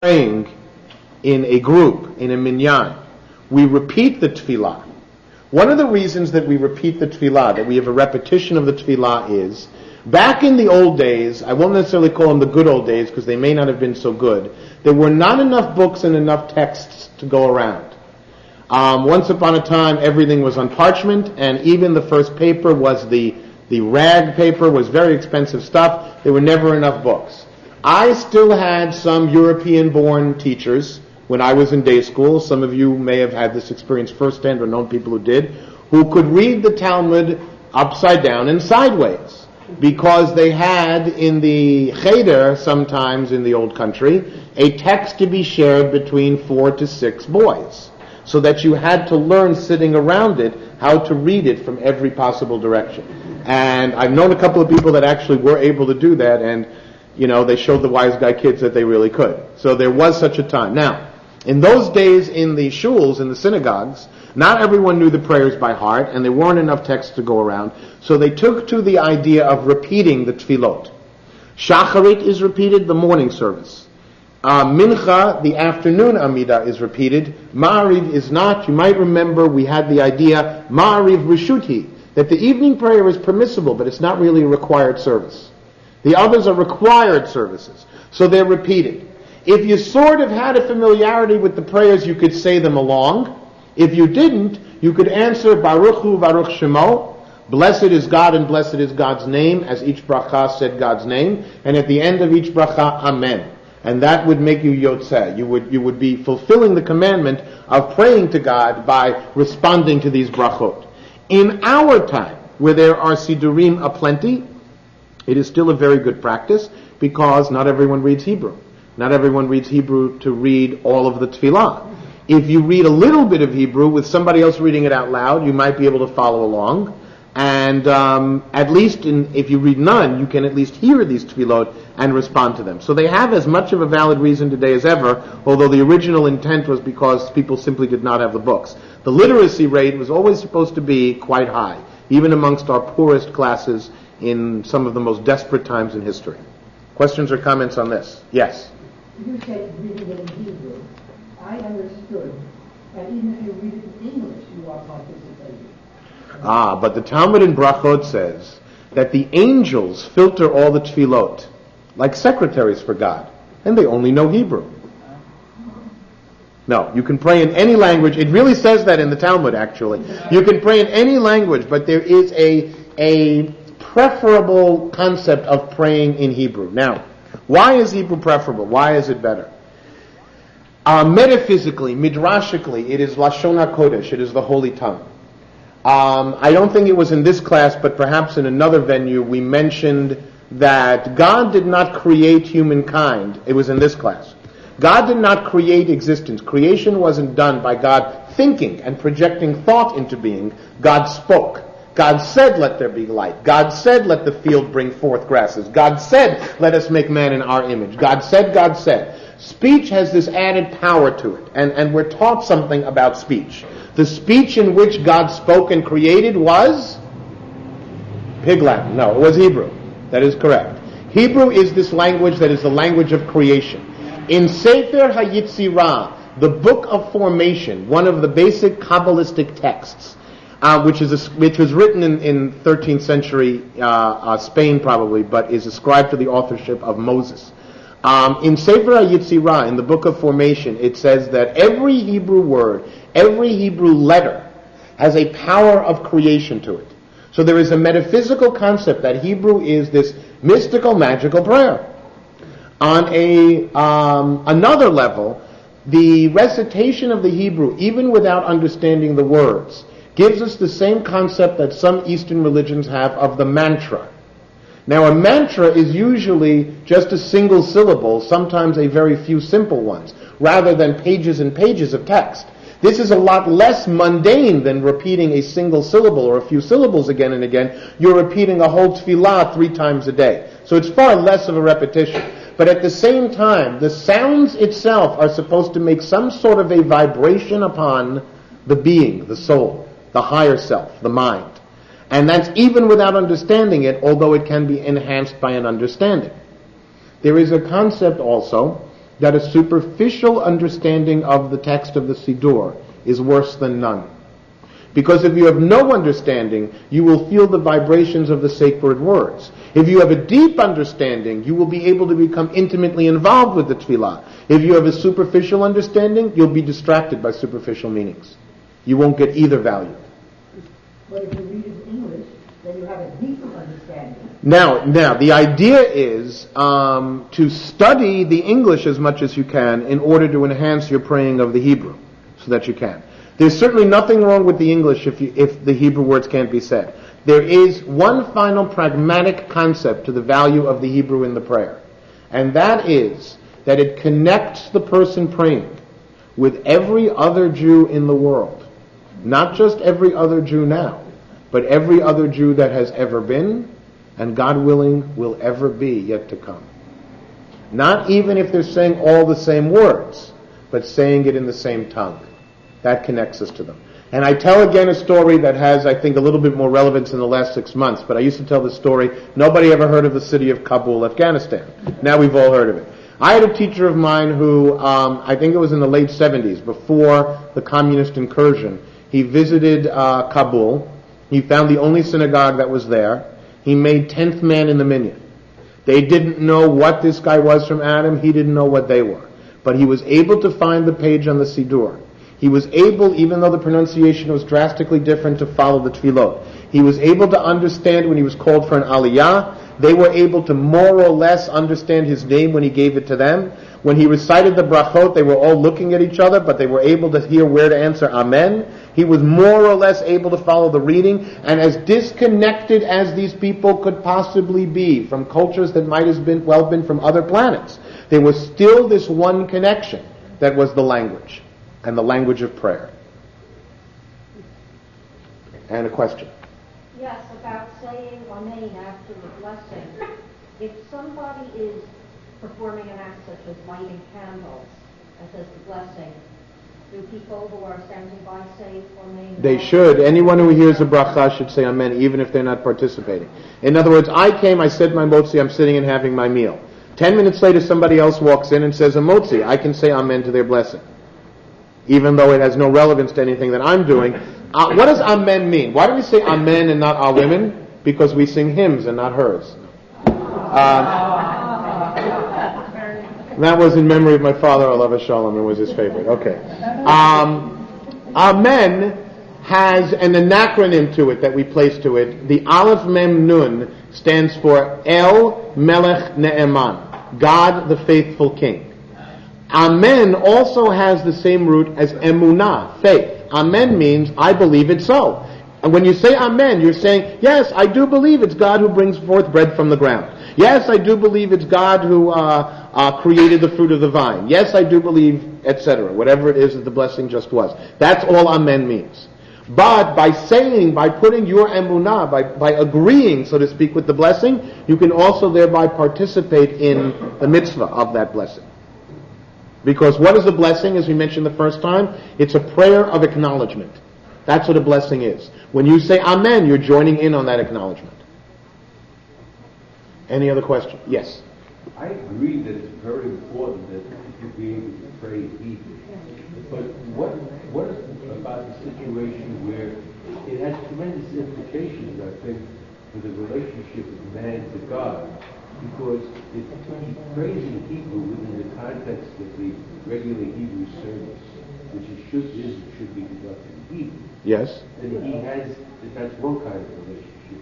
praying in a group, in a minyan, we repeat the tefillah. One of the reasons that we repeat the tefillah, that we have a repetition of the tefillah, is back in the old days, I won't necessarily call them the good old days because they may not have been so good, there were not enough books and enough texts to go around. Once upon a time, everything was on parchment, and even the first paper was the rag paper, was very expensive stuff. There were never enough books. I still had some European-born teachers when I was in day school. Some of you may have had this experience firsthand or known people who did, who could read the Talmud upside down and sideways, because they had in the cheder, sometimes in the old country, a text to be shared between 4 to 6 boys, so that you had to learn sitting around it how to read it from every possible direction. And I've known a couple of people that actually were able to do that, and they showed the wise guy kids that they really could. So there was such a time. Now, in those days in the shuls, in the synagogues, not everyone knew the prayers by heart, and there weren't enough texts to go around, so they took to the idea of repeating the tefillot. Shacharit is repeated, the morning service. Mincha, the afternoon Amida, is repeated. Ma'ariv is not. You might remember we had the idea, Ma'ariv Rishuti, that the evening prayer is permissible, but it's not really a required service. The others are required services, so they're repeated. If you sort of had a familiarity with the prayers, you could say them along. If you didn't, you could answer Baruch Hu Baruch Shemo, blessed is God and blessed is God's name, as each bracha said God's name, and at the end of each bracha, Amen. And that would make you yotzeh. You would be fulfilling the commandment of praying to God by responding to these brachot. In our time, where there are sidurim aplenty, it is still a very good practice, because not everyone reads Hebrew. Not everyone reads Hebrew to read all of the tefillah. If you read a little bit of Hebrew with somebody else reading it out loud, you might be able to follow along. And at least if you read none, you can at least hear these tefillot and respond to them. So they have as much of a valid reason today as ever, although the original intent was because people simply did not have the books. The literacy rate was always supposed to be quite high, even amongst our poorest classes in some of the most desperate times in history. Questions or comments on this? Yes? You said reading it in Hebrew. I understood that even if you read it in English, you are participating. But the Talmud in Brachot says that the angels filter all the tefillot, like secretaries for God, and they only know Hebrew. No, you can pray in any language. It really says that in the Talmud, actually. You can pray in any language, but there is a preferable concept of praying in Hebrew. Now, why is Hebrew preferable? Why is it better? Metaphysically, midrashically, it is Lashon HaKodesh. It is the holy tongue. I don't think it was in this class, but perhaps in another venue, we mentioned that God did not create humankind. It was in this class. God did not create existence. Creation wasn't done by God thinking and projecting thought into being. God spoke. God said, let there be light. God said, let the field bring forth grasses. God said, let us make man in our image. God said, God said. Speech has this added power to it, and we're taught something about speech. The speech in which God spoke and created was Pig Latin. No, it was Hebrew. That is correct. Hebrew is this language that is the language of creation. In Sefer HaYitzirah, the book of formation, one of the basic Kabbalistic texts, which was written in 13th century Spain probably, but is ascribed to the authorship of Moses. In Sefer HaYitzirah, in the book of formation, it says that every Hebrew word, every Hebrew letter has a power of creation to it. So there is a metaphysical concept that Hebrew is this mystical, magical prayer. On another level, the recitation of the Hebrew, even without understanding the words, gives us the same concept that some Eastern religions have of the mantra. Now, a mantra is usually just a single syllable, sometimes a very few simple ones, rather than pages and pages of text. This is a lot less mundane than repeating a single syllable or a few syllables again and again. You're repeating a whole tefillah 3 times a day. So it's far less of a repetition. But at the same time, the sounds itself are supposed to make some sort of a vibration upon the being, the soul, the higher self, the mind. And that's even without understanding it, although it can be enhanced by an understanding. There is a concept also that a superficial understanding of the text of the Siddur is worse than none. Because if you have no understanding, you will feel the vibrations of the sacred words. If you have a deep understanding, you will be able to become intimately involved with the tefillah. If you have a superficial understanding, you'll be distracted by superficial meanings. You won't get either value. But if you read it in English, then you have a deeper understanding. Now, the idea is to study the English as much as you can in order to enhance your praying of the Hebrew, so that you can. There's certainly nothing wrong with the English if the Hebrew words can't be said. There is one final pragmatic concept to the value of the Hebrew in the prayer, and that is that it connects the person praying with every other Jew in the world. Not just every other Jew now, but every other Jew that has ever been, and God willing, will ever be yet to come. Not even if they're saying all the same words, but saying it in the same tongue. That connects us to them. And I tell again a story that has, I think, a little bit more relevance in the last 6 months, but I used to tell this story. Nobody ever heard of the city of Kabul, Afghanistan. Now we've all heard of it. I had a teacher of mine who, I think it was in the late 70s, before the communist incursion. He visited Kabul. He found the only synagogue that was there. He made 10th man in the minyan. They didn't know what this guy was from Adam. He didn't know what they were. But he was able to find the page on the Siddur. He was able, even though the pronunciation was drastically different, to follow the tefillot. He was able to understand when he was called for an aliyah. They were able to more or less understand his name when he gave it to them. When he recited the brachot, they were all looking at each other, but they were able to hear where to answer amen. He was more or less able to follow the reading, and as disconnected as these people could possibly be from cultures that might have been from other planets, there was still this one connection that was the language, and the language of prayer. And a question. Yes, about saying Amen after the blessing. If somebody is performing an act such as lighting candles, and says the blessing, do people who are standing by say Amen? They should. Anyone who hears a bracha should say Amen, even if they're not participating. In other words, I came, I said my motzi, I'm sitting and having my meal. 10 minutes later, somebody else walks in and says a motzi. I can say Amen to their blessing, even though it has no relevance to anything that I'm doing. What does Amen mean? Why do we say Amen and not our women? Because we sing hymns and not hers. That was in memory of my father, Allah Shalom, it was his favorite. Okay. Amen has an acronym to it that we place to it. The Aleph Mem Nun stands for El Melech Ne'eman, God the faithful King. Amen also has the same root as emunah, faith. Amen means, I believe it so. And when you say Amen, you're saying, yes, I do believe it's God who brings forth bread from the ground. Yes, I do believe it's God who created the fruit of the vine. Yes, I do believe, etc. Whatever it is that the blessing just was. That's all Amen means. But by putting your emunah, by agreeing, so to speak, with the blessing, you can also thereby participate in the mitzvah of that blessing. Because what is a blessing, as we mentioned the first time? It's a prayer of acknowledgement. That's what a blessing is. When you say Amen, you're joining in on that acknowledgement. Any other question? Yes? I agree that it's very important that you be able to pray in Hebrew. But what is about the situation where it has tremendous implications, I think, for the relationship of man to God? Because if he prays in Hebrew within the context of the regular Hebrew service, which should be conducted in Hebrew, yes, then that's one kind of relationship.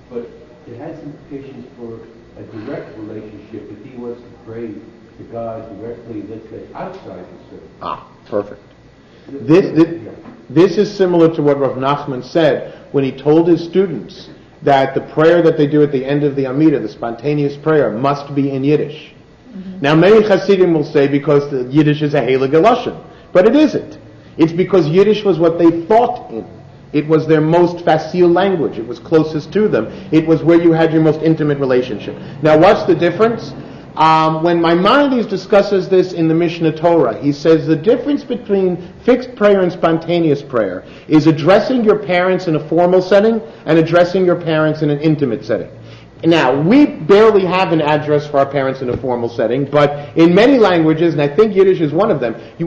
But it has implications for a direct relationship if he wants to pray to God directly, let's say, outside the service. Perfect. This is similar to what Rav Nachman said when he told his students that the prayer that they do at the end of the Amida, the spontaneous prayer, must be in Yiddish. Mm-hmm. Now many Hasidim will say because the Yiddish is a heilige lashon, but it isn't. It's because Yiddish was what they thought in. It was their most facile language. It was closest to them. It was where you had your most intimate relationship. Now what's the difference? When Maimonides discusses this in the Mishnah Torah, he says the difference between fixed prayer and spontaneous prayer is addressing your parents in a formal setting and addressing your parents in an intimate setting. Now, we barely have an address for our parents in a formal setting, but in many languages, and I think Yiddish is one of them, you